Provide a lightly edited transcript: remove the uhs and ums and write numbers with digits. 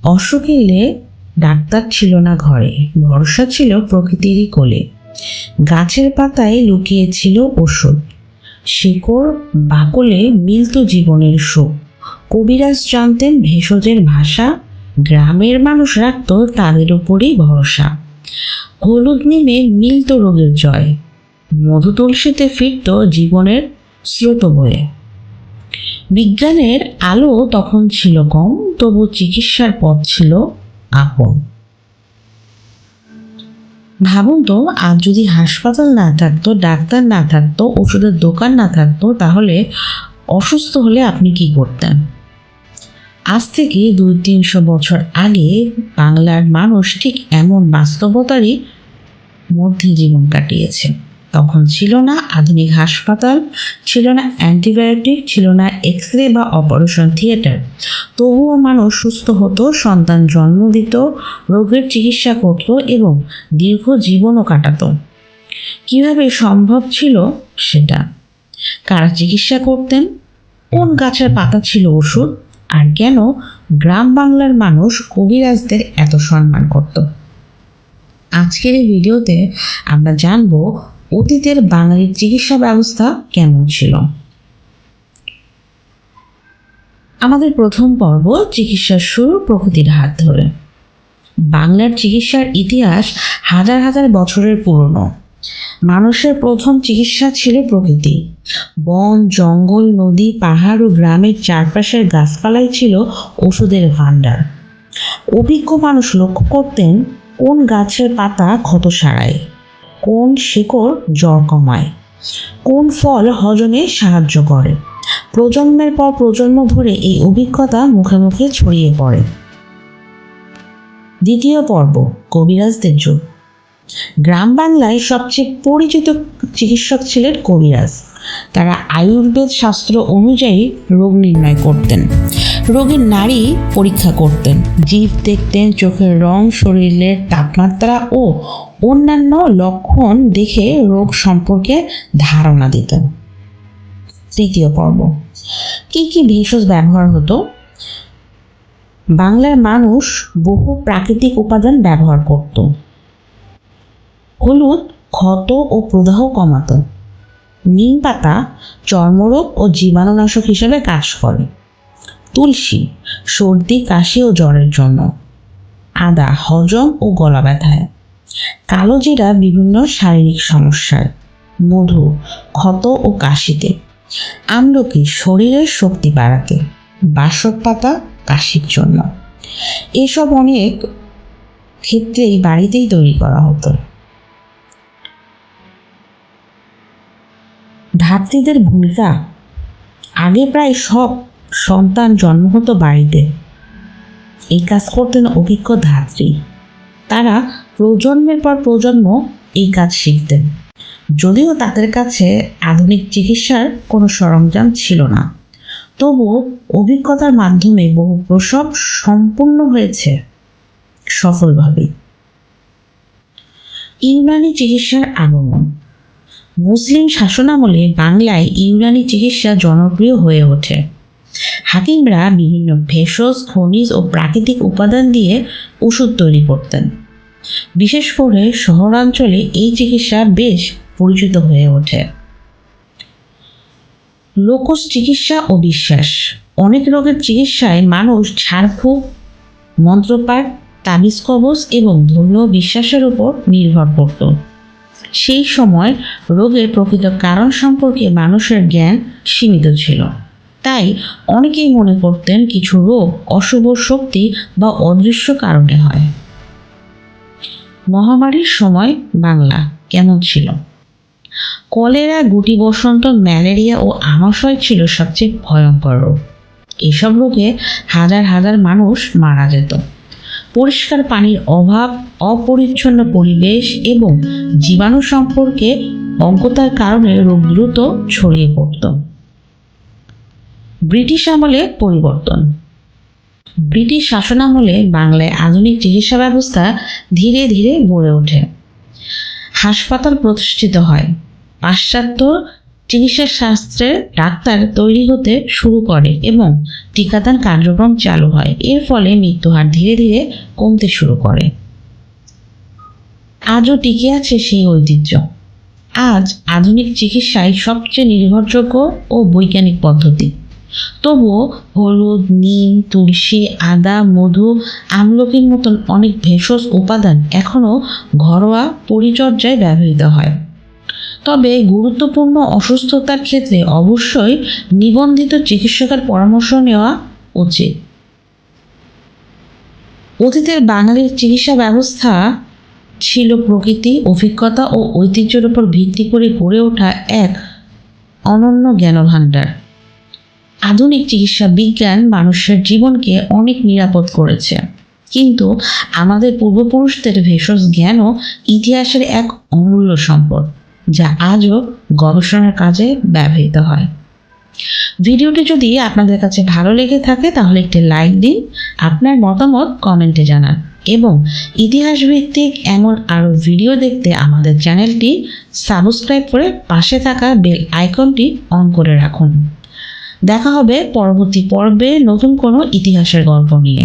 অসুখ এলে ডাক্তার ছিল না ঘরে, ভরসা ছিল প্রকৃতিরই কোলে। গাছের পাতায় লুকিয়ে ছিল ওষুধ, শিকড় বাকলে মিলত জীবনের সুখ। কবিরাজ জানতেন ভেষজের ভাষা, গ্রামের মানুষ রাখত তাদের উপরই ভরসা। হলুদ নিমে মিলত রোগের জয়, মধু তুলসীতে ফিরত জীবনের স্রোত বয়ে। বিজ্ঞানের আলো তখন ছিল কম, তবু চিকিৎসার পথ ছিল আপন। ভাবুন তো, আজ যদি হাসপাতাল না থাকতো, ডাক্তার না থাকতো, ওষুধের দোকান না থাকতো, তাহলে অসুস্থ হলে আপনি কি করতেন? আজ থেকে 200-300 বছর আগে বাংলার মানুষ ঠিক এমন বাস্তবতারই মধ্যে জীবন কাটিয়েছে। তখন ছিল না আধুনিক হাসপাতাল, ছিল না অ্যান্টিবায়োটিক, ছিল না এক্স-রে বা অপারেশন থিয়েটার। তবুও মানুষ সুস্থ হতো, সন্তান জন্ম দিত, রোগের চিকিৎসা করত এবং দীর্ঘ জীবনও কাটাতো। কিভাবে সম্ভব ছিল সেটা? কারা চিকিৎসা করতেন? কোন গাছের পাতা ছিল ওষুধ? আর কেন গ্রাম বাংলার মানুষ কবিরাজদের এত সম্মান করত? আজকের এই ভিডিওতে আমরা জানব অতীতের বাঙালির চিকিৎসা ব্যবস্থা কেমন ছিল। আমাদের প্রথম পর্ব, চিকিৎসার শুরু প্রকৃতির হাত ধরে। বাংলার চিকিৎসার ইতিহাস হাজার হাজার বছরের পুরনো। মানুষের প্রথম চিকিৎসা ছিল প্রকৃতি। বন, জঙ্গল, নদী, পাহাড় ও গ্রামের চারপাশের গাছপালাই ছিল ওষুধের ভাণ্ডার। অভিজ্ঞ মানুষ লক্ষ্য করতেন কোন গাছের পাতা ক্ষত সারায়, কোন শিকড় জ্বর কমায়, কোন ফল হজমে সাহায্য করে। প্রজন্মের পর প্রজন্ম ধরে এই অভিজ্ঞতা মুখে মুখে ছড়িয়ে পড়ে। দ্বিতীয় পর্ব, কবিরাজদের যুগ। গ্রাম বাংলায় সবচেয়ে পরিচিত চিকিৎসক ছিলেন কবিরাজ। তারা আয়ুর্বেদ শাস্ত্র অনুযায়ী রোগ নির্ণয় করতেন, রোগীর নাড়ি পরীক্ষা করতেন, জিভ দেখতেন, চোখের রং, শরীরের তাপমাত্রা ও অন্যান্য লক্ষণ দেখে রোগ সম্পর্কে ধারণা দিতেন। তৃতীয় পর্ব, কি কি ভেষজ ব্যবহার হতো? বাংলার মানুষ বহু প্রাকৃতিক উপাদান ব্যবহার করত। হলুদ ক্ষত ও প্রদাহ কমাত। নিম পাতা চর্মরোগ ও জীবাণুনাশক হিসেবে কাজ করে। তুলসী সর্দি, কাশি ও জ্বরের জন্য। আদা হজম ও গলা ব্যথায়। কালো জিরা বিভিন্ন শারীরিক সমস্যায়। মধু ক্ষত ও কাশিতে। আমলকি শরীরের শক্তি বাড়াতে। বাসক পাতা কাশির জন্য। এসব অনেক ক্ষেত্রেই বাড়িতেই তৈরি করা হতো। ধাত্রীদের ভূমিকা। আগে প্রায় সব সন্তান জন্ম হতো বাড়িতে। এই কাজ করতেন অভিজ্ঞ ধাত্রী। তারা প্রজন্মের পর প্রজন্ম এই কাজ শিখতেন। যদিও তাদের কাছে আধুনিক চিকিৎসার কোনো সরঞ্জাম ছিল না, তবুও অভিজ্ঞতার মাধ্যমে বহু প্রসব সম্পূর্ণ হয়েছে সফলভাবে। ইউনানি চিকিৎসার আগমন। মুসলিম শাসনামলে বাংলায় ইউনানি চিকিৎসা জনপ্রিয় হয়ে ওঠে। হাকিমরা বিভিন্ন ভেষজ, খনিজ ও প্রাকৃতিক উপাদান দিয়ে ওষুধ তৈরি করতেন। বিশেষ করে শহরাঞ্চলে এই চিকিৎসা বেশ পরিচিত হয়ে ওঠে। লোকজ চিকিৎসা ও বিশ্বাস। অনেক রোগের চিকিৎসায় মানুষ ঝাড়ফুঁক, মন্ত্রপাঠ, তাবিজ কবজ এবং ধর্মীয় বিশ্বাসের উপর নির্ভর করত। সেই সময় রোগের প্রকৃত কারণ সম্পর্কে মানুষের জ্ঞান সীমিত ছিল। তাই অনেকেই মনে করতেন কিছু রোগ অশুভ শক্তি বা অদৃশ্য কারণে হয়। মহামারীর সময় বাংলা কেমন ছিল? কলেরা, গুটি বসন্ত, ম্যালেরিয়া ও আমাশয় ছিল সবচেয়ে ভয়ঙ্কর রোগ। এসব রোগে হাজার হাজার মানুষ মারা যেত। পরিষ্কার পানির অভাব, অপরিচ্ছন্ন পরিবেশ এবং জীবাণু সম্পর্কে অজ্ঞতার কারণে রোগ দ্রুত ছড়িয়ে পড়ত। ব্রিটিশ আমলে পরিবর্তন। ব্রিটিশ শাসনামলে বাংলায় আধুনিক চিকিৎসা ব্যবস্থা ধীরে ধীরে গড়ে ওঠে। হাসপাতাল প্রতিষ্ঠিত হয়। পাশ্চাত্য চিকিৎসা শাস্ত্রে ডাক্তার তৈরি হতে শুরু করে এবং টিকাদান কার্যক্রম চালু হয়। এর ফলে মৃত্যুহার ধীরে ধীরে কমতে শুরু করে। আজও টিকে আছে সেই ঐতিহ্য। আজ আধুনিক চিকিৎসায় সবচেয়ে নির্ভরযোগ্য ও বৈজ্ঞানিক পদ্ধতি। তবুও হলুদ, নিম, তুলসী, আদা, মধু, আমলকির মতন অনেক ভেষজ উপাদান এখনও ঘরোয়া পরিচর্যায় ব্যবহৃত হয়। তবে গুরুত্বপূর্ণ অসুস্থতার ক্ষেত্রে অবশ্যই নিবন্ধিত চিকিৎসকের পরামর্শ নেওয়া উচিত। অতীতের বাঙালির চিকিৎসা ব্যবস্থা ছিল প্রকৃতি, অভিজ্ঞতা ও ঐতিহ্যের উপর ভিত্তি করে গড়ে ওঠা এক অনন্য জ্ঞানভাণ্ডার। আধুনিক চিকিৎসা বিজ্ঞান মানুষের জীবনকে অনেক নিরাপদ করেছে, কিন্তু আমাদের পূর্বপুরুষদের ভেষজ জ্ঞানও ইতিহাসের এক অমূল্য সম্পদ, যা আজও গবেষণার কাজে ব্যবহৃত হয়। ভিডিওটি যদি আপনাদের কাছে ভালো লেগে থাকে তাহলে একটি লাইক দিন, আপনার মতামত কমেন্টে জানান এবং ইতিহাস ভিত্তিক এমন আরও ভিডিও দেখতে আমাদের চ্যানেলটি সাবস্ক্রাইব করে পাশে থাকা বেল আইকনটি অন করে রাখুন। দেখা হবে পরবর্তী পর্বে নতুন কোনো ইতিহাসের গল্প নিয়ে।